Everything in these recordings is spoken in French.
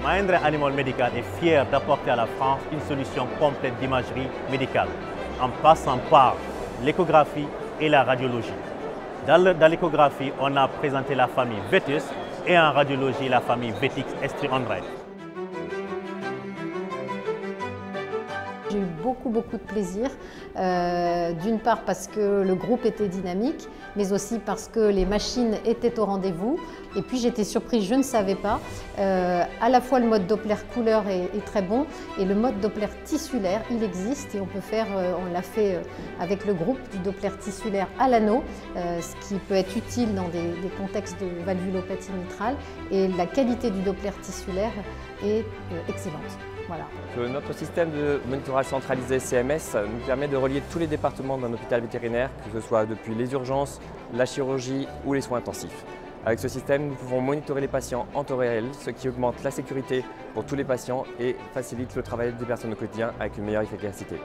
Mahindra Animal Medical est fier d'apporter à la France une solution complète d'imagerie médicale, en passant par l'échographie et la radiologie. Dans l'échographie, on a présenté la famille Vetus et en radiologie, la famille Vetix S300. J'ai eu beaucoup de plaisir, d'une part parce que le groupe était dynamique, mais aussi parce que les machines étaient au rendez-vous. Et puis j'étais surprise, je ne savais pas, à la fois le mode Doppler couleur est très bon et le mode Doppler tissulaire, il existe et on peut faire, on l'a fait avec le groupe du Doppler tissulaire à l'anneau, ce qui peut être utile dans des contextes de valvulopathie mitrale, et la qualité du Doppler tissulaire est excellente. Voilà. Notre système de monitorage centralisé CMS nous permet de relier tous les départements d'un hôpital vétérinaire, que ce soit depuis les urgences, la chirurgie ou les soins intensifs. Avec ce système, nous pouvons monitorer les patients en temps réel, ce qui augmente la sécurité pour tous les patients et facilite le travail des personnes au quotidien avec une meilleure efficacité.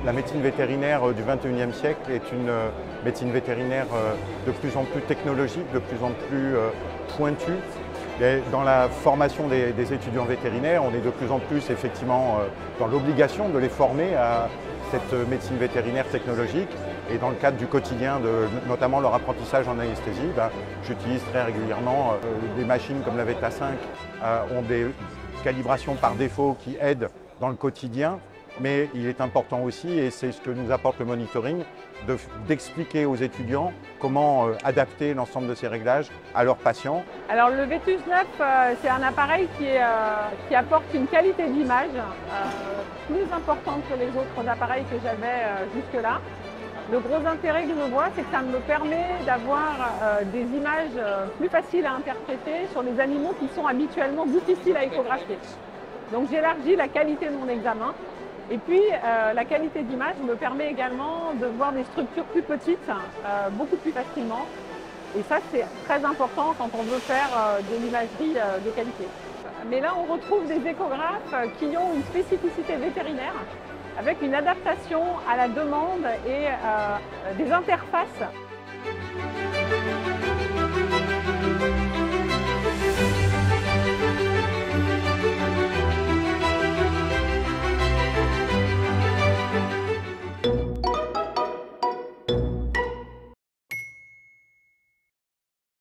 La médecine vétérinaire du XXIe siècle est une médecine vétérinaire de plus en plus technologique, de plus en plus pointue. Et dans la formation des étudiants vétérinaires, on est de plus en plus effectivement dans l'obligation de les former à cette médecine vétérinaire technologique. Et dans le cadre du quotidien, notamment leur apprentissage en anesthésie, j'utilise très régulièrement des machines comme la Veta 5, ont des calibrations par défaut qui aident dans le quotidien. Mais il est important aussi, et c'est ce que nous apporte le monitoring, d'expliquer aux étudiants comment adapter l'ensemble de ces réglages à leurs patients. Alors le Vetus 9, c'est un appareil qui apporte une qualité d'image plus importante que les autres appareils que j'avais jusque-là. Le gros intérêt que je vois, c'est que ça me permet d'avoir des images plus faciles à interpréter sur les animaux qui sont habituellement difficiles à échographier. Donc j'élargis la qualité de mon examen. Et puis, la qualité d'image me permet également de voir des structures plus petites, beaucoup plus facilement. Et ça, c'est très important quand on veut faire de l'imagerie de qualité. Mais là, on retrouve des échographes qui ont une spécificité vétérinaire, avec une adaptation à la demande et des interfaces